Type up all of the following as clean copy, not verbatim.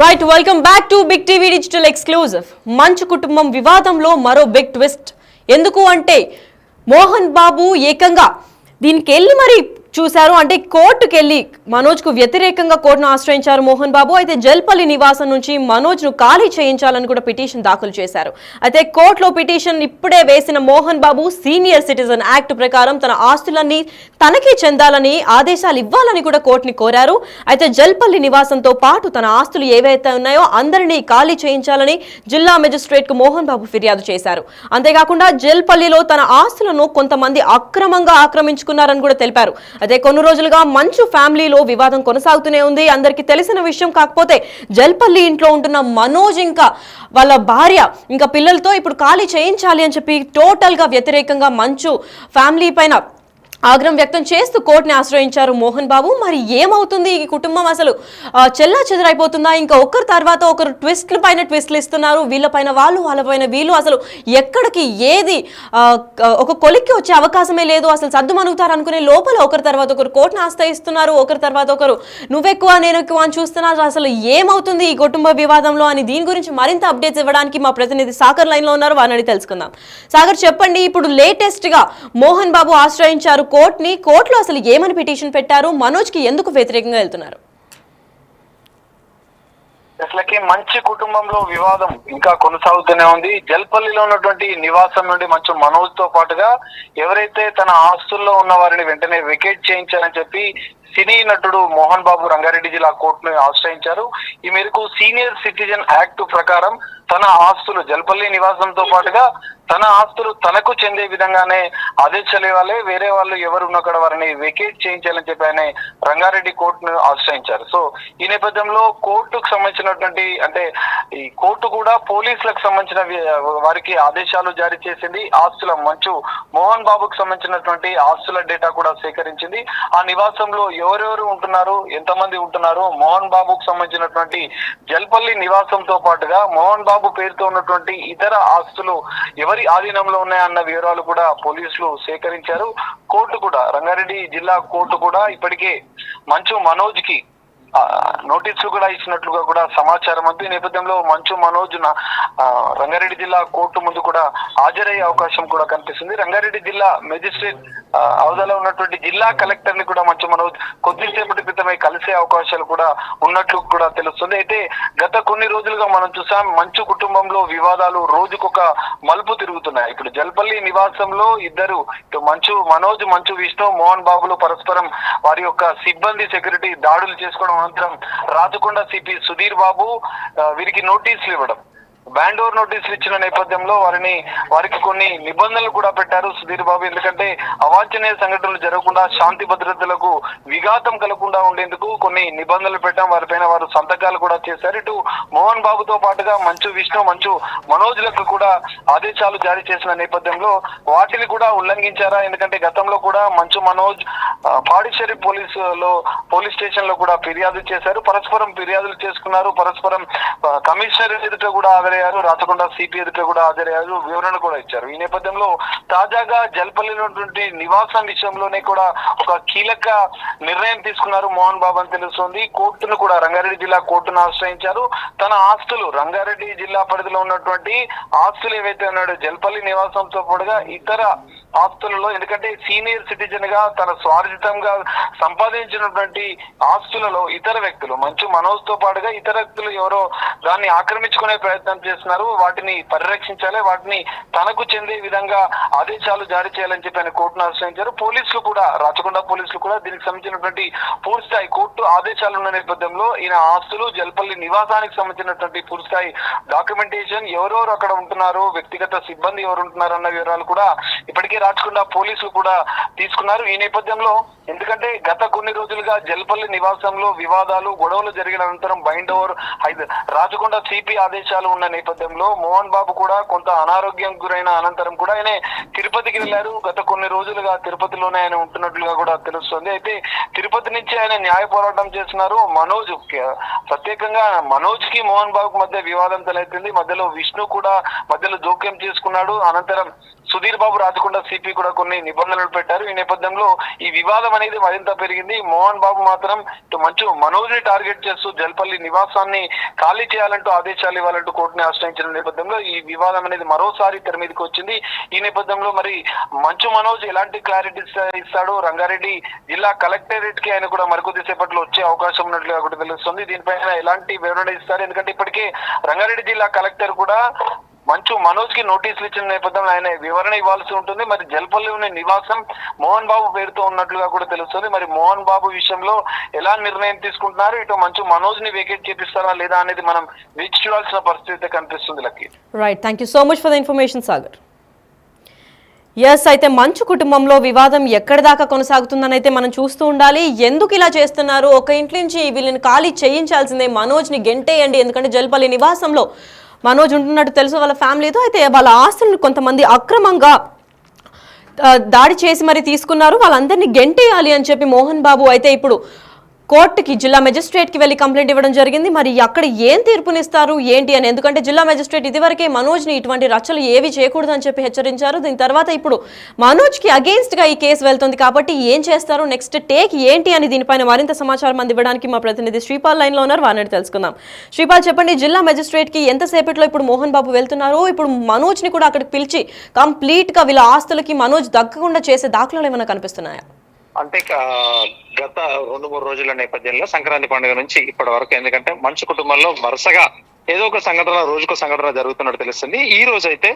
Right welcome back to big TV digital exclusive. Manchu కుటుంబం వివాదంలో మరో బిగ్ ట్విస్ట్. ఎందుకు అంటే మోహన్ బాబు ఏకంగా దీనికి వెళ్ళి మరి చూశారు. అంటే కోర్టుకు వెళ్ళి మనోజ్ కు వ్యతిరేకంగా కోర్టును ఆశ్రయించారు మోహన్ బాబు. అయితే జల్పల్లి నివాసం నుంచి మనోజ్ ను ఖాళీ చేయించాలని కూడా పిటిషన్ దాఖలు చేశారు. అయితే కోర్టులో పిటిషన్ ఇప్పుడే వేసిన Mohan Babu senior citizen act ప్రకారం తన ఆస్తులన్నీ తనకే చెందాలని ఆదేశాలు ఇవ్వాలని కూడా కోర్టుని కోరారు. అయితే జల్పల్లి నివాసంతో పాటు తన ఆస్తులు ఏవైతే ఉన్నాయో అందరినీ ఖాళీ చేయించాలని జిల్లా మెజిస్ట్రేట్ కు మోహన్ బాబు ఫిర్యాదు చేశారు. అంతేకాకుండా జల్పల్లిలో తన ఆస్తులను కొంతమంది అక్రమంగా ఆక్రమించుకున్నారని కూడా తెలిపారు. అదే కొన్ని రోజులుగా మంచు ఫ్యామిలీలో వివాదం కొనసాగుతూనే ఉంది. అందరికీ తెలిసిన విషయం. కాకపోతే జల్పల్లి ఇంట్లో ఉంటున్న మనోజ్ ఇంకా వాళ్ళ భార్య ఇంకా పిల్లలతో ఇప్పుడు ఖాళీ చేయించాలి అని చెప్పి టోటల్ గా వ్యతిరేకంగా మంచు ఫ్యామిలీ పైన ఆగ్రహం వ్యక్తం చేస్తూ కోర్టుని ఆశ్రయించారు మోహన్ బాబు. మరి ఏమవుతుంది ఈ కుటుంబం? అసలు చెల్లా చెదరైపోతుందా? ఇంకా ఒకరి తర్వాత ఒకరు ట్విస్ట్ల పైన ట్విస్ట్లు ఇస్తున్నారు. వీళ్ళపైన వాళ్ళు, వాళ్ళపైన వీళ్ళు. అసలు ఎక్కడికి ఏది ఒక కొలిక్కి వచ్చే అవకాశమే లేదు. అసలు సర్దు మనుగుతారు అనుకునే లోపల ఒకరి తర్వాత ఒకరు కోర్టుని ఆశ్రయిస్తున్నారు. ఒకరి తర్వాత ఒకరు నువ్వెక్కువ నేను ఎక్కువ అని చూస్తున్నారు. అసలు ఏమవుతుంది ఈ కుటుంబ వివాదంలో అని దీని గురించి మరింత అప్డేట్స్ ఇవ్వడానికి మా ప్రతినిధి సాగర్ లైన్ లో ఉన్నారు. వారిని తెలుసుకుందాం. సాగర్, చెప్పండి, ఇప్పుడు లేటెస్ట్ గా మోహన్ బాబు ఆశ్రయించారు కోర్టులో అసలు ఏమని పిటిషన్ పెట్టారు? మనోజ్ కి ఎందుకు వ్యతిరేకంగా వెళ్తున్నారు? అసలుకి మంచి కుటుంబంలో వివాదం ఇంకా కొనసాగుతూనే ఉంది. జల్పల్లిలో ఉన్నటువంటి నివాసం నుండి మంచు మనోజ్ తో పాటుగా ఎవరైతే తన ఆస్తుల్లో ఉన్న వారిని వెంటనే వెకేట్ చేయించారని చెప్పి సినీ నటుడు మోహన్ బాబు రంగారెడ్డి జిల్లా కోర్టును ఆశ్రయించారు. ఈ మేరకు సీనియర్ సిటిజన్ యాక్ట్ ప్రకారం తన ఆస్తులు జల్పల్లి నివాసంతో పాటుగా తన ఆస్తులు తనకు చెందే విధంగానే ఆదేశాలు ఇవ్వాలి. వేరే వాళ్ళు ఎవరు ఉన్న వారిని వెకేట్ చేయించాలని చెప్పి ఆయన రంగారెడ్డి కోర్టును ఆశ్రయించారు. సో ఈ నేపథ్యంలో కోర్టుకు సంబంధించినటువంటి అంటే ఈ కోర్టు కూడా పోలీసులకు సంబంధించిన వారికి ఆదేశాలు జారీ చేసింది. ఆస్తుల మంచు మోహన్ బాబుకు సంబంధించినటువంటి ఆస్తుల డేటా కూడా సేకరించింది. ఆ నివాసంలో ఎవరెవరు ఉంటున్నారు, ఎంతమంది ఉంటున్నారు, మోహన్ బాబుకు సంబంధించినటువంటి జల్పల్లి నివాసంతో పాటుగా మోహన్ బాబు పేరుతో ఉన్నటువంటి ఇతర ఆస్తులు ఎవరి ఆధీనంలో ఉన్నాయన్న వివరాలు కూడా పోలీసులు సేకరించారు. కోర్టు కూడా రంగారెడ్డి జిల్లా కోర్టు కూడా ఇప్పటికే మంచు మనోజ్ కి నోటీసులు కూడా ఇచ్చినట్లుగా కూడా సమాచారం ఉంది. ఈ నేపథ్యంలో మంచు మనోజ్ రంగారెడ్డి జిల్లా కోర్టు ముందు కూడా హాజరయ్యే అవకాశం కూడా కనిపిస్తుంది. రంగారెడ్డి జిల్లా మెజిస్ట్రేట్ హోదాలో ఉన్నటువంటి జిల్లా కలెక్టర్ ని కూడా మంచు మనోజ్ కొద్దిసేపటి క్రితమే కలిసే అవకాశాలు కూడా ఉన్నట్లు కూడా తెలుస్తుంది. అయితే గత కొన్ని రోజులుగా మనం చూసాం మంచు కుటుంబంలో వివాదాలు రోజుకొక మలుపు తిరుగుతున్నాయి. ఇప్పుడు జల్పల్లి నివాసంలో ఇద్దరు మంచు మనోజ్, మంచు విష్ణు, మోహన్ బాబులు పరస్పరం వారి యొక్క సిబ్బంది సెక్యూరిటీ దాడులు చేసుకోవడం అనంతరం రాచకొండ సిపి సుధీర్ బాబు వీరికి నోటీసులు ఇవ్వడం, బ్యాండోర్ నోటీసులు ఇచ్చిన నేపథ్యంలో వారికి కొన్ని నిబంధనలు కూడా పెట్టారు సుధీర్ బాబు. ఎందుకంటే అవాంఛనీయ సంఘటనలు జరగకుండా, శాంతి భద్రతలకు విఘాతం కలగకుండా ఉండేందుకు కొన్ని నిబంధనలు పెట్టాం. వారిపైన వారు సంతకాలు కూడా చేశారు. ఇటు మోహన్ బాబుతో పాటుగా మంచు విష్ణు, మంచు మనోజ్లకు కూడా ఆదేశాలు జారీ చేసిన నేపథ్యంలో వాటిని కూడా ఉల్లంఘించారా? ఎందుకంటే గతంలో కూడా మంచు మనోజ్ పాడిచేరి పోలీస్ స్టేషన్ లో కూడా ఫిర్యాదు చేశారు. పరస్పరం ఫిర్యాదులు చేసుకున్నారు. పరస్పరం కమిషనర్ ఎదుట కూడా రాచకొండ సిపి ఎదుట కూడా హాజరయ్యారు, వివరణ కూడా ఇచ్చారు. ఈ నేపథ్యంలో తాజాగా జల్పల్లిలో నివాసం విషయంలోనే కూడా ఒక కీలక నిర్ణయం తీసుకున్నారు మోహన్ బాబు అని తెలుస్తోంది. కోర్టును కూడా రంగారెడ్డి జిల్లా కోర్టును ఆశ్రయించారు. తన ఆస్తులు రంగారెడ్డి జిల్లా పరిధిలో ఉన్నటువంటి ఆస్తులు ఏవైతే ఉన్నాయో జల్పల్లి నివాసంతో పాటుగా ఇతర ఆస్తులలో, ఎందుకంటే సీనియర్ సిటిజన్ గా తన స్వార్జితంగా సంపాదించినటువంటి ఆస్తులలో ఇతర వ్యక్తులు మంచు మనోజ్ తో పాటుగా ఇతర వ్యక్తులు ఎవరో దాన్ని ఆక్రమించుకునే ప్రయత్నం చేస్తున్నారు. వాటిని పరిరక్షించాలి, వాటిని తనకు చెందే విధంగా ఆదేశాలు జారీ చేయాలని చెప్పి ఆయన కోర్టును ఆశ్రయించారు. పోలీసులు కూడా, రాచకొండ పోలీసులు కూడా దీనికి సంబంధించినటువంటి పూర్తిస్థాయి కోర్టు ఆదేశాలు ఉన్న నేపథ్యంలో ఈయన ఆస్తులు, జల్పల్లి నివాసానికి సంబంధించినటువంటి పూర్తిస్థాయి డాక్యుమెంటేషన్, ఎవరెవరు అక్కడ ఉంటున్నారు, వ్యక్తిగత సిబ్బంది ఎవరు ఉంటున్నారు అన్న వివరాలు కూడా ఇప్పటికే రాచకొండ పోలీసులు కూడా తీసుకున్నారు. ఈ నేపథ్యంలో ఎందుకంటే గత కొన్ని రోజులుగా జల్పల్లి నివాసంలో వివాదాలు, గొడవలు జరిగిన అనంతరం బైండ్ ఓవర్ రాచకొండ సిపి ఆదేశాలు ఉన్న నేపథ్యంలో మోహన్ బాబు కూడా కొంత అనారోగ్యం గురైన అనంతరం కూడా ఆయన తిరుపతికి వెళ్లారు. గత కొన్ని రోజులుగా తిరుపతిలోనే ఆయన ఉంటున్నట్లుగా కూడా తెలుస్తుంది. అయితే తిరుపతి నుంచి ఆయన న్యాయ పోరాటం పోరాటం చేస్తున్నారు. మనోజ్ ప్రత్యేకంగా మనోజ్ కి మోహన్ బాబు మధ్య వివాదం తలెత్తింది. మధ్యలో విష్ణు కూడా మధ్యలో జోక్యం చేసుకున్నాడు. అనంతరం సుధీర్ బాబు రాచకొండ సిపి కూడా కొన్ని నిబంధనలు పెట్టారు. ఈ నేపథ్యంలో ఈ వివాదం అనేది మరింత పెరిగింది. మోహన్ బాబు మాత్రం ఇటు మంచు మనోజ్ ని టార్గెట్ చేస్తూ జల్పల్లి నివాసాన్ని ఖాళీ చేయాలంటూ ఆదేశాలు ఇవ్వాలంటూ కోర్టుని ఆశ్రయించిన నేపథ్యంలో ఈ వివాదం అనేది మరోసారి తెర మీదకి వచ్చింది. ఈ నేపథ్యంలో మరి మంచు మనోజ్ ఎలాంటి క్లారిటీ ఇస్తాడు, రంగారెడ్డి జిల్లా కలెక్టరేట్ కి ఆయన కూడా మరికొద్ది సేపట్లో వచ్చే అవకాశం ఉన్నట్లుగా కూడా తెలుస్తుంది. దీనిపైన ఎలాంటి వివరణ ఇస్తారు, ఎందుకంటే ఇప్పటికే రంగారెడ్డి జిల్లా కలెక్టర్ కూడా మంచు మనోజ్ కి నోటీసులు ఇచ్చిన నేపథ్యంలో ఆయన వివరణ ఇవ్వాల్సి ఉంటుంది. మరి జల్పల్లి నివాసం మోహన్ బాబు పేరుతో ఉన్నట్లుగా కూడా తెలుస్తుంది. మరి మోహన్ బాబు విషయంలో ఎలా నిర్ణయం తీసుకుంటున్నారు, ఇటు మంచు మనోజ్ ని వేకేట్ చేపిస్తారా లేదా అనేది మనం వేచి చూడాల్సిన పరిస్థితి కనిపిస్తుంది. Lucky. Right, thank you so much for the information Sagar. Yes, అయితే మంచు కుటుంబంలో వివాదం ఎక్కడి దాకా కొనసాగుతుందని అయితే మనం చూస్తూ ఉండాలి. ఎందుకు ఇలా చేస్తున్నారు, ఒక ఇంటి నుంచి వీళ్ళని ఖాళీ చేయించాల్సిందే, మనోజ్ని గెంటేయండి, ఎందుకంటే జల్పల్లి నివాసంలో మనోజ్ ఉంటున్నట్టు తెలుసు వాళ్ళ ఫ్యామిలీతో. అయితే వాళ్ళ ఆస్తులను కొంతమంది అక్రమంగా దాడి చేసి మరి తీసుకున్నారు, వాళ్ళందరినీ గెంటేయాలి అని చెప్పి మోహన్ బాబు అయితే ఇప్పుడు కోర్టుకి జిల్లా మెజిస్ట్రేట్కి వెళ్ళి కంప్లైంట్ ఇవ్వడం జరిగింది. మరి అక్కడ ఏం తీర్పునిస్తారు ఏంటి అని, ఎందుకంటే జిల్లా మెజిస్ట్రేట్ ఇదివరకే మనోజ్ని ఇటువంటి రచ్చలు ఏవి చేయకూడదని చెప్పి హెచ్చరించారు. దీని తర్వాత ఇప్పుడు మనోజ్కి అగెయిన్స్ట్గా ఈ కేసు వెళ్తుంది కాబట్టి ఏం చేస్తారు, నెక్స్ట్ టేక్ ఏంటి అని దీనిపైన మరింత సమాచారం అందివ్వడానికి మా ప్రతినిధి శ్రీపాల్ లైన్లో ఉన్నారు, వారిని తెలుసుకుందాం. శ్రీపాల్, చెప్పండి, జిల్లా మెజిస్ట్రేట్కి ఎంతసేపట్లో ఇప్పుడు మోహన్ బాబు వెళ్తున్నారు, ఇప్పుడు మనోజ్ని కూడా అక్కడికి పిలిచి కంప్లీట్గా వీళ్ళ ఆస్తులకి మనోజ్ దక్కకుండా చేసే దాఖలాలు ఏమైనా కనిపిస్తున్నాయా? అంటే గత 2-3 రోజుల నేపథ్యంలో సంక్రాంతి పండుగ నుంచి ఇప్పటి వరకు, ఎందుకంటే మంచు కుటుంబంలో వరుసగా ఏదో ఒక సంఘటన, రోజుకో సంఘటన జరుగుతున్నట్టు తెలుస్తుంది. ఈ రోజు అయితే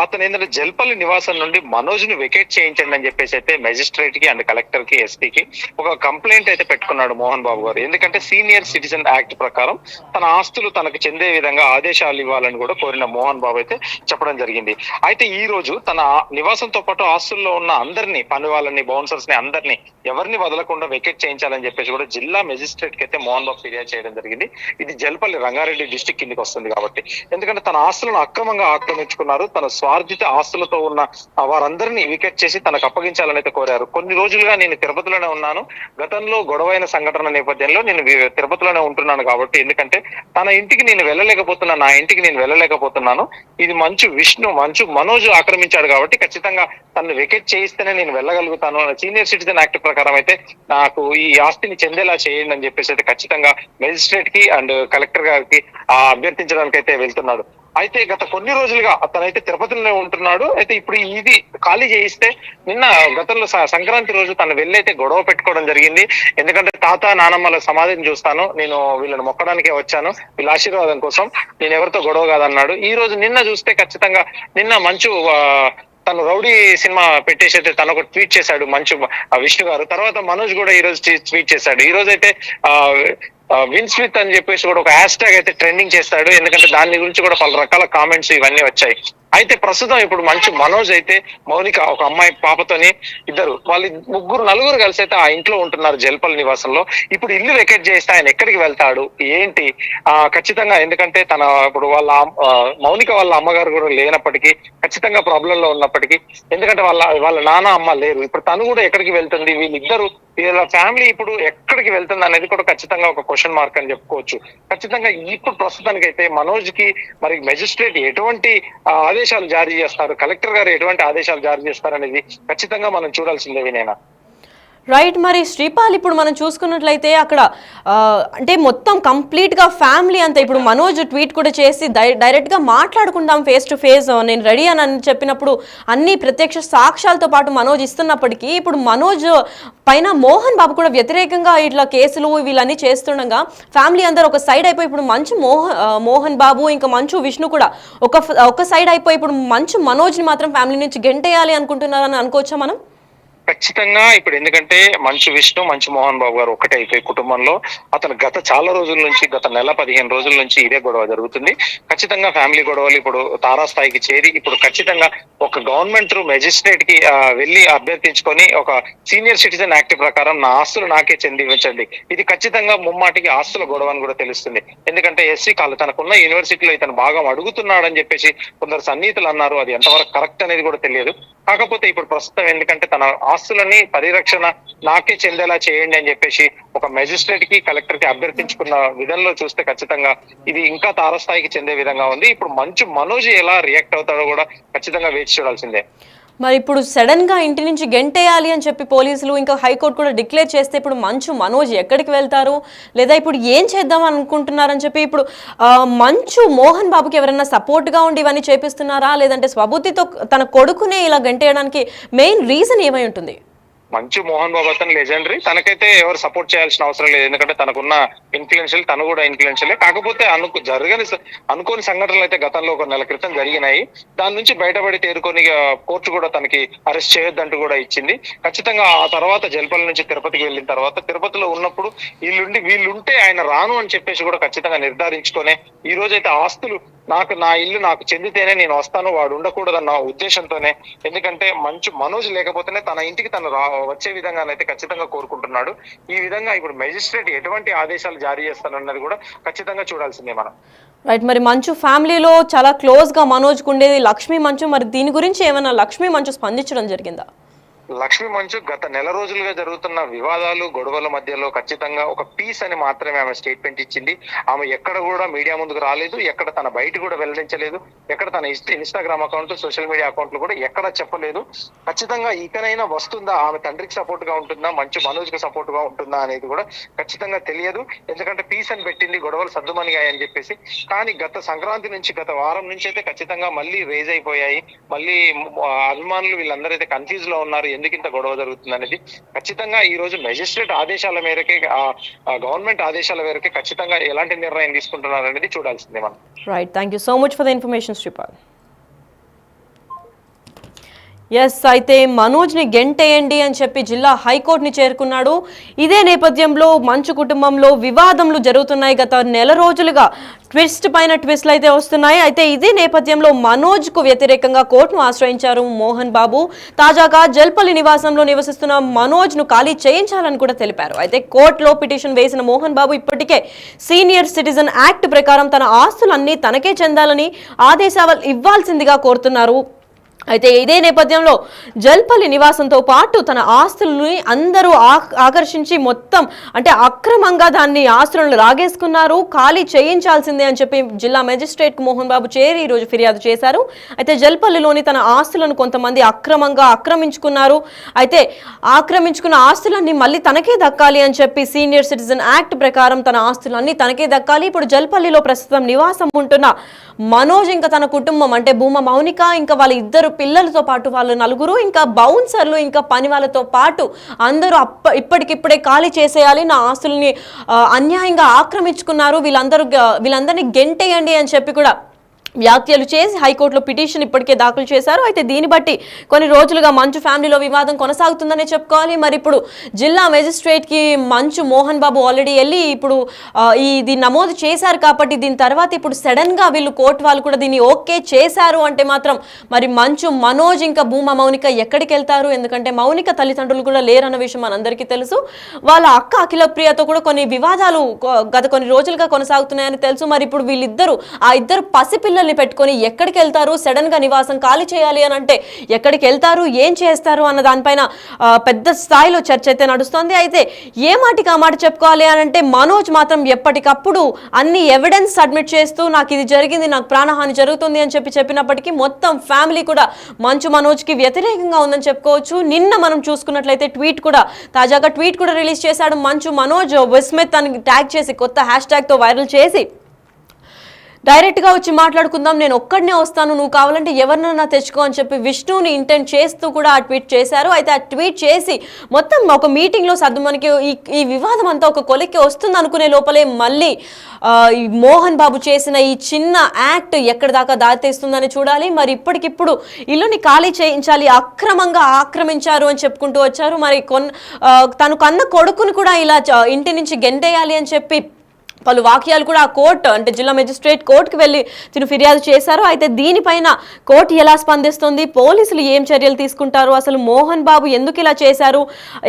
అతను ఏంటంటే జల్పల్లి నివాసం నుండి మనోజ్ ను వెకేట్ చేయించండి అని చెప్పేసి అయితే మెజిస్ట్రేట్ కి అండ్ కలెక్టర్ కి, ఎస్పీకి ఒక కంప్లైంట్ అయితే పెట్టుకున్నాడు మోహన్ బాబు గారు. ఎందుకంటే సీనియర్ సిటిజన్ యాక్ట్ ప్రకారం తన ఆస్తులు తనకు చెందే విధంగా ఆదేశాలు ఇవ్వాలని కూడా కోరిన మోహన్ బాబు అయితే చెప్పడం జరిగింది. అయితే ఈ రోజు తన నివాసంతో పాటు ఆస్తుల్లో ఉన్న అందరినీ, పని వాళ్ళని, బౌన్సర్స్ ని, అందరినీ ఎవరిని వదలకుండా వెకేట్ చేయించాలని చెప్పేసి కూడా జిల్లా మెజిస్ట్రేట్ కి అయితే మోహన్ బాబు ఫిర్యాదు చేయడం జరిగింది. ఇది జల్పల్లి రంగారెడ్డి డిస్టిక్ కిందికి వస్తుంది కాబట్టి, ఎందుకంటే తన ఆస్తులను అక్రమంగా ఆక్రమించుకున్నారు, తన స్వార్థిత ఆస్తులతో ఉన్న వారందరినీ వికెట్ చేసి తనకు అప్పగించాలని అయితే కోరారు. కొన్ని రోజులుగా నేను తిరుపతిలోనే ఉన్నాను, గతంలో గొడవైన సంఘటన నేపథ్యంలో నేను తిరుపతిలోనే ఉంటున్నాను కాబట్టి, ఎందుకంటే తన ఇంటికి నేను వెళ్ళలేకపోతున్నాను, నా ఇంటికి నేను వెళ్ళలేకపోతున్నాను, ఇది మంచు మనోజ్ ఆక్రమించాడు కాబట్టి ఖచ్చితంగా తనను వెకెట్ చేయిస్తేనే నేను వెళ్ళగలుగుతాను, సీనియర్ సిటిజన్ యాక్ట్ ప్రకారం అయితే నాకు ఈ ఆస్తిని చెందేలా చేయండి అని చెప్పేసి అయితే ఖచ్చితంగా మెజిస్ట్రేట్ కి అండ్ కలెక్టర్ గారికి అభ్యర్థించడానికి అయితే వెళ్తున్నాడు. అయితే గత కొన్ని రోజులుగా అతనైతే తిరుపతిలోనే ఉంటున్నాడు. అయితే ఇప్పుడు ఇది ఖాళీ చేయిస్తే, గతంలో సంక్రాంతి రోజు తను వెళ్ళైతే గొడవ పెట్టుకోవడం జరిగింది. ఎందుకంటే తాత నానమ్మల సమాధిని చూస్తాను, నేను వీళ్ళని మొక్కడానికే వచ్చాను, వీళ్ళ ఆశీర్వాదం కోసం, నేను ఎవరితో గొడవ కాదన్నాడు. ఈ రోజు నిన్న చూస్తే ఖచ్చితంగా మంచు తను రౌడీ సినిమా పెట్టేసి అయితే తను ఒక ట్వీట్ చేశాడు మంచు విష్ణు గారు. తర్వాత మనోజ్ కూడా ఈ రోజు ట్వీట్ చేశాడు. ఈ రోజు అయితే విన్స్ విత్ అని చెప్పేసి కూడా ఒక హ్యాష్ ట్యాగ్ అయితే ట్రెండింగ్ చేస్తాడు, ఎందుకంటే దాని గురించి కూడా పలు రకాల కామెంట్స్ ఇవన్నీ వచ్చాయి. అయితే ప్రస్తుతం ఇప్పుడు మంచు మనోజ్ అయితే మౌనిక, ఒక అమ్మాయి పాపతోని, వాళ్ళు నలుగురు కలిసి అయితే ఆ ఇంట్లో ఉంటున్నారు జల్పల్లి నివాసంలో. ఇప్పుడు ఇల్లు వెకేట్ చేస్తే ఆయన ఎక్కడికి వెళ్తాడు ఏంటి, ఖచ్చితంగా, ఎందుకంటే ఇప్పుడు మౌనిక వాళ్ళ అమ్మగారు కూడా లేనప్పటికీ, ఖచ్చితంగా ప్రాబ్లం లో ఉన్నప్పటికీ, ఎందుకంటే వాళ్ళ నాన్న అమ్మ లేరు, ఇప్పుడు తను కూడా ఎక్కడికి వెళ్తుంది, వీళ్ళ ఫ్యామిలీ ఇప్పుడు ఎక్కడికి వెళ్తుంది అనేది కూడా ఖచ్చితంగా ఒక క్వశ్చన్ మార్క్ అని చెప్పుకోవచ్చు. ఖచ్చితంగా ఇప్పుడు ప్రస్తుతానికి అయితే మనోజ్ కి మరి మెజిస్ట్రేట్ ఎటువంటి ఆదేశాలు జారీ చేస్తారు, కలెక్టర్ గారు ఎటువంటి ఆదేశాలు జారీ చేస్తారు అనేది ఖచ్చితంగా మనం చూడాల్సిందే వినేనా. రైట్, మరి శ్రీపాల్, ఇప్పుడు మనం చూసుకున్నట్లయితే అక్కడ అంటే మొత్తం కంప్లీట్గా ఫ్యామిలీ అంతా, ఇప్పుడు మనోజ్ ట్వీట్ కూడా చేసి డైరెక్ట్గా మాట్లాడుకుందాం ఫేస్ టు ఫేస్, నేను రెడీ అని చెప్పినప్పుడు అన్ని ప్రత్యక్ష సాక్ష్యాలతో పాటు మనోజ్ ఇస్తున్నప్పటికీ, ఇప్పుడు మనోజ్ పైన మోహన్ బాబు కూడా వ్యతిరేకంగా ఇట్లా కేసులు వీళ్ళన్నీ చేస్తుండగా ఫ్యామిలీ అందరూ ఒక సైడ్ అయిపోయి, ఇప్పుడు మోహన్ బాబు ఇంకా మంచు విష్ణు కూడా ఒక సైడ్ అయిపోయి, ఇప్పుడు మనోజ్ని మాత్రం ఫ్యామిలీ నుంచి గెంటేయాలి అనుకుంటున్నారని అనుకోవచ్చా మనం? ఖచ్చితంగా. ఇప్పుడు ఎందుకంటే మంచు విష్ణు, మంచు మోహన్ బాబు గారు ఒకటే అయిపోయి కుటుంబంలో అతను గత చాలా రోజుల నుంచి, గత నెల 15 రోజుల నుంచి ఇదే గొడవ జరుగుతుంది. ఖచ్చితంగా ఫ్యామిలీ గొడవలు ఇప్పుడు తారాస్థాయికి చేరి, ఇప్పుడు ఖచ్చితంగా ఒక గవర్నమెంట్ మెజిస్ట్రేట్ కి వెళ్ళి అభ్యర్థించుకొని ఒక సీనియర్ సిటిజన్ యాక్ట్ ప్రకారం నా ఆస్తులు నాకే చెందించండి, ఇది ఖచ్చితంగా ముమ్మాటికి ఆస్తుల గొడవ అని కూడా తెలుస్తుంది. ఎందుకంటే ఎస్సీ కాలు తనకున్న యూనివర్సిటీలో ఇతను భాగం అడుగుతున్నాడని చెప్పేసి కొందరు సన్నిహితులు అన్నారు, అది ఎంతవరకు కరెక్ట్ అనేది కూడా తెలియదు. కాకపోతే ఇప్పుడు ప్రస్తుతం ఎందుకంటే తన ఆస్తులని పరిరక్షణ నాకే చెందేలా చేయండి అని చెప్పేసి ఒక మెజిస్ట్రేట్ కి కలెక్టర్ కి అభ్యర్థించుకున్న విధంలో చూస్తే ఖచ్చితంగా ఇది ఇంకా తారస్థాయికి చెందే విధంగా ఉంది. ఇప్పుడు మంచు మనోజ్ ఎలా రియాక్ట్ అవుతాడో కూడా ఖచ్చితంగా వేచి చూడాల్సిందే. మరి ఇప్పుడు సడన్ గా ఇంటి నుంచి గెంటేయాలి అని చెప్పి పోలీసులు ఇంకా హైకోర్టు కూడా డిక్లేర్ చేస్తే ఇప్పుడు మంచు మనోజ్ ఎక్కడికి వెళ్తారు, లేదా ఇప్పుడు ఏం చేద్దాం అనుకుంటున్నారని చెప్పి ఇప్పుడు మంచు మోహన్ బాబుకి ఎవరైనా సపోర్ట్ గా ఉండి ఇవన్నీ చేపిస్తున్నారా, లేదంటే స్వబుద్ధితో తన కొడుకునే ఇలా గెంటేయడానికి మెయిన్ రీజన్ ఏమై ఉంటుంది? మంచు మోహన్ బాబు అతను లెజెండరీ, తనకైతే ఎవరు సపోర్ట్ చేయాల్సిన అవసరం లేదు. ఎందుకంటే తనకున్న ఇన్ఫ్లుయెన్షియల్, తను కూడా ఇన్ఫ్లుయెన్షియలే. కాకపోతే అనుకోని సంఘటనలు అయితే గతంలో ఒక నెల క్రితం జరిగినాయి. దాని నుంచి బయటపడి తేరుకొని కోర్టు కూడా తనకి అరెస్ట్ చేయొద్దంటూ కూడా ఇచ్చింది. ఖచ్చితంగా ఆ తర్వాత జల్పల్లి నుంచి తిరుపతికి వెళ్ళిన తర్వాత తిరుపతిలో ఉన్నప్పుడు వీళ్ళుంటే ఆయన రాను అని చెప్పేసి కూడా ఖచ్చితంగా నిర్ధారించుకొని ఈ రోజైతే ఆస్తులు నా ఇల్లు నాకు చెందితేనే నేను వస్తాను, వాడు ఉండకూడదన్న ఉద్దేశంతోనే, ఎందుకంటే మంచు మనోజ్ లేకపోతేనే తన ఇంటికి తను వచ్చే విధంగానైతే ఖచ్చితంగా కోరుకుంటున్నాడు. ఈ విధంగా ఇప్పుడు మెజిస్ట్రేట్ ఎటువంటి ఆదేశాలు జారీ చేస్తానన్నది కూడా ఖచ్చితంగా చూడాల్సిందే మనం. రైట్, మరి మంచు ఫ్యామిలీలో చాలా క్లోజ్ గా మనోజ్ కుండేది లక్ష్మీ మంచు, మరి దీని గురించి ఏమైనా లక్ష్మీ మంచు స్పందించడం జరిగిందా? లక్ష్మీ మంచు గత నెల రోజులుగా జరుగుతున్న వివాదాలు గొడవల మధ్యలో ఖచ్చితంగా ఒక పీస్ అని మాత్రమే ఆమె స్టేట్మెంట్ ఇచ్చింది. ఆమె ఎక్కడ కూడా మీడియా ముందుకు రాలేదు, ఎక్కడ తన బయట కూడా వెల్లడించలేదు, ఎక్కడ తన ఇన్స్టాగ్రామ్ అకౌంట్, సోషల్ మీడియా అకౌంట్లు కూడా ఎక్కడ చెప్పలేదు. ఖచ్చితంగా ఇకనైనా వస్తుందా, ఆమె తండ్రికి సపోర్ట్ గా ఉంటుందా, మంచు మనోజ్ కి సపోర్ట్ గా ఉంటుందా అనేది కూడా ఖచ్చితంగా తెలియదు. ఎందుకంటే పీస్ అని పెట్టింది, గొడవలు సర్దుమనిగాయని చెప్పేసి. కానీ గత సంక్రాంతి నుంచి, గత వారం నుంచి అయితే ఖచ్చితంగా మళ్ళీ రేజ్ అయిపోయాయి. మళ్ళీ అభిమానులు వీళ్ళందరూ అయితే కన్ఫ్యూజ్ లో ఉన్నారు, ఎందుకు ఇంత గొడవ జరుగుతుంది అనేది. ఖచ్చితంగా ఈ రోజు మెజిస్ట్రేట్ ఆదేశాల మేరకే, గవర్నమెంట్ ఆదేశాల మేరకే ఖచ్చితంగా ఎలాంటి నిర్ణయం తీసుకుంటున్నారు అనేది చూడాల్సిందే మనం. Right, thank you so much for the information Sripal. Yes, అయితే మనోజ్ని గెంటేయండి అని చెప్పి జిల్లా హైకోర్టుని చేరుకున్నాడు. ఇదే నేపథ్యంలో మంచు కుటుంబంలో వివాదములు జరుగుతున్నాయి. గత నెల రోజులుగా ట్విస్ట్ పైన ట్విస్ట్లు అయితే వస్తున్నాయి. అయితే ఇదే నేపథ్యంలో మనోజ్కు వ్యతిరేకంగా కోర్టును ఆశ్రయించారు మోహన్ బాబు. తాజాగా జల్పల్లి నివాసంలో నివసిస్తున్న మనోజ్ను ఖాళీ చేయించాలని కూడా తెలిపారు. అయితే కోర్టులో పిటిషన్ వేసిన మోహన్ బాబు ఇప్పటికే సీనియర్ సిటిజన్ యాక్ట్ ప్రకారం తన ఆస్తులన్నీ తనకే చెందాలని ఆదేశాలు ఇవ్వాల్సిందిగా కోరుతున్నారు. అయితే ఇదే నేపథ్యంలో జల్పల్లి నివాసంతో పాటు తన ఆస్తులని అందరూ ఆకర్షించి మొత్తం అంటే అక్రమంగా దాన్ని ఆస్తులను లాగేసుకున్నారు, ఖాళీ చేయించాల్సిందే అని చెప్పి జిల్లా మెజిస్ట్రేట్ కు మోహన్ బాబు చేరి ఈరోజు ఫిర్యాదు చేశారు. అయితే జల్పల్లిలోని తన ఆస్తులను కొంతమంది అక్రమంగా ఆక్రమించుకున్నారు. అయితే ఆక్రమించుకున్న ఆస్తులన్నీ మళ్ళీ తనకే దక్కాలి అని చెప్పి సీనియర్ సిటిజన్ యాక్ట్ ప్రకారం తన ఆస్తులన్నీ తనకే దక్కాలి. ఇప్పుడు జల్పల్లిలో ప్రస్తుతం నివాసం ఉంటున్న మనోజ్ ఇంకా తన కుటుంబం అంటే భూమా మౌనిక ఇంకా వాళ్ళ ఇద్దరు పిల్లలతో పాటు వాళ్ళు నలుగురు ఇంకా బౌన్సర్లు ఇంకా పని వాళ్ళతో పాటు అందరూ ఇప్పటికిప్పుడే ఖాళీ చేసేయాలి, నా ఆస్తుల్ని అన్యాయంగా ఆక్రమించుకున్నారు, వీళ్ళందరినీ గెంటేయండి అని చెప్పి కూడా వ్యాఖ్యలు చేసి హైకోర్టులో పిటిషన్ ఇప్పటికే దాఖలు చేశారు. అయితే దీన్ని బట్టి కొన్ని రోజులుగా మంచు ఫ్యామిలీలో వివాదం కొనసాగుతుందనే చెప్పుకోవాలి. మరి ఇప్పుడు జిల్లా మెజిస్ట్రేట్ కి మంచు మోహన్ బాబు ఆల్రెడీ వెళ్ళి ఇప్పుడు ఇది నమోదు చేశారు కాబట్టి దీని తర్వాత ఇప్పుడు సడన్ గా వీళ్ళు కోర్టు వాళ్ళు కూడా దీన్ని ఓకే చేశారు అంటే మాత్రం మరి మంచు మనోజ్ ఇంకా భూమా మౌనిక ఎక్కడికి వెళ్తారు? ఎందుకంటే మౌనిక తల్లిదండ్రులు కూడా లేరన్న విషయం మనందరికీ తెలుసు. వాళ్ళ అక్క అఖిల ప్రియతో కూడా కొన్ని వివాదాలు గత కొన్ని రోజులుగా కొనసాగుతున్నాయని తెలుసు. మరి ఇప్పుడు వీళ్ళిద్దరు ఆ ఇద్దరు పసిపిల్లలు పెట్టుకొని ఎక్కడికి వెళ్తారు? సడన్ గా నివాసం ఖాళీ చేయాలి అని అంటే ఎక్కడికి వెళ్తారు, ఏం చేస్తారు అన్న దానిపైన పెద్ద స్థాయిలో చర్చ అయితే నడుస్తోంది. అయితే ఏ మాటికి ఆ మాట చెప్పుకోవాలి అని అంటే మనోజ్ మాత్రం ఎప్పటికప్పుడు అన్ని ఎవిడెన్స్ సబ్మిట్ చేస్తూ నాకు ఇది జరిగింది, నాకు ప్రాణహాని జరుగుతుంది అని చెప్పినప్పటికీ మొత్తం ఫ్యామిలీ కూడా మంచు మనోజ్ కి వ్యతిరేకంగా ఉందని చెప్పుకోవచ్చు. నిన్న మనం చూసుకున్నట్లయితే తాజాగా ట్వీట్ కూడా రిలీజ్ చేశాడు మంచు మనోజ్. విస్మిత్ అని ట్యాగ్ చేసి కొత్త హ్యాష్ ట్యాగ్ తో వైరల్ చేసి డైరెక్ట్గా వచ్చి మాట్లాడుకుందాం, నేను ఒక్కడనే వస్తాను, నువ్వు కావాలంటే ఎవరినైనా తెచ్చుకో అని చెప్పి విష్ణుని ఇంటెంట్ చేస్తూ కూడా ఆ ట్వీట్ చేశారు. అయితే ఆ ట్వీట్ చేసి మొత్తం ఒక మీటింగ్లో మనకి ఈ వివాదం అంతా ఒక కొలిక్కి వస్తుంది అనుకునే లోపలే మళ్ళీ ఈ మోహన్ బాబు చేసిన ఈ చిన్న యాక్ట్ ఎక్కడి దాకా దారితీస్తుందని చూడాలి. మరి ఇప్పటికిప్పుడు ఇల్లుని ఖాళీ చేయించాలి, అక్రమంగా ఆక్రమించారు అని చెప్పుకుంటూ వచ్చారు. మరి తను కన్న కొడుకును కూడా ఇలా ఇంటి నుంచి గెంటేయాలి అని చెప్పి పలు వాక్యాలు కూడా ఆ కోర్టు అంటే జిల్లా మెజిస్ట్రేట్ కోర్టుకు వెళ్ళి తిను ఫిర్యాదు చేశారు. అయితే దీనిపైన కోర్టు ఎలా స్పందిస్తుంది, పోలీసులు ఏం చర్యలు తీసుకుంటారు, అసలు మోహన్ బాబు ఎందుకు ఇలా చేశారు,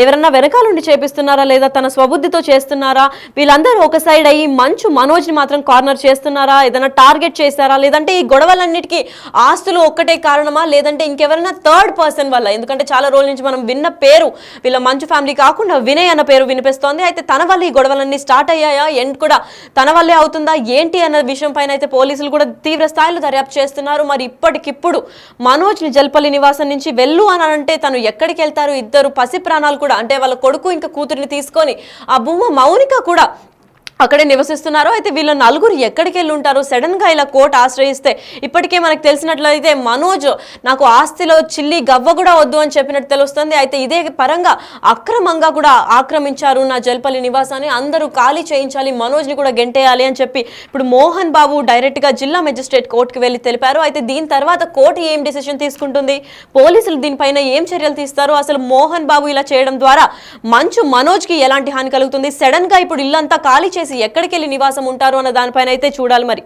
ఎవరన్నా వెనకాల నుండి చేపిస్తున్నారా లేదా తన స్వబుద్ధితో చేస్తున్నారా, వీళ్ళందరూ ఒక సైడ్ అయ్యి మంచు మనోజ్ని మాత్రం కార్నర్ చేస్తున్నారా, ఏదైనా టార్గెట్ చేశారా, లేదంటే ఈ గొడవలన్నిటికీ ఆస్తులు ఒక్కటే కారణమా, లేదంటే ఇంకెవరైనా థర్డ్ పర్సన్ వల్ల, ఎందుకంటే చాలా రోజుల నుంచి మనం విన్న పేరు వీళ్ళ మంచు ఫ్యామిలీ కాకుండా వినయ్ అన్న పేరు వినిపిస్తోంది. అయితే తన వల్ల ఈ గొడవలన్నీ స్టార్ట్ అయ్యాయా, ఎండ్ కూడా తన వల్లే అవుతుందా ఏంటి అన్న విషయం పైన అయితే పోలీసులు కూడా తీవ్ర స్థాయిలో దర్యాప్తు చేస్తున్నారు. మరి ఇప్పటికిప్పుడు మనోజ్ ని జల్పల్లి నివాసం నుంచి వెళ్ళు అని అంటే తను ఎక్కడికి వెళ్తారు, ఇద్దరు పసి ప్రాణాలు కూడా అంటే వాళ్ళ కొడుకు ఇంకా కూతురిని తీసుకొని ఆ భూమ మౌనిక కూడా అక్కడే నివసిస్తున్నారు. అయితే వీళ్ళ నలుగురు ఎక్కడికి వెళ్ళి ఉంటారు, సడన్ గా ఇలా కోర్టు ఆశ్రయిస్తే ఇప్పటికే మనకు తెలిసినట్లయితే మనోజ్ నాకు ఆస్తిలో చిల్లి గవ్వ కూడా వద్దు అని చెప్పినట్టు తెలుస్తుంది. అయితే ఇదే పరంగా అక్రమంగా కూడా ఆక్రమించారు నా జల్పల్లి నివాసాన్ని, అందరూ ఖాళీ చేయించాలి, మనోజ్ ని కూడా గెంటేయాలి అని చెప్పి ఇప్పుడు మోహన్ బాబు డైరెక్ట్ గా జిల్లా మెజిస్ట్రేట్ కోర్టుకు వెళ్ళి తెలిపారు. అయితే దీని తర్వాత కోర్టు ఏం డిసిషన్ తీసుకుంటుంది, పోలీసులు దీనిపైన ఏం చర్యలు తీస్తారు, అసలు మోహన్ బాబు ఇలా చేయడం ద్వారా మంచు మనోజ్ కి ఎలాంటి హాని కలుగుతుంది, సడన్ గా ఇప్పుడు ఇల్లంతా ఖాళీ చేసి ఎక్కడికి వెళ్ళి నివాసం ఉంటారు అన్న దానిపైన అయితే చూడాలి మరి.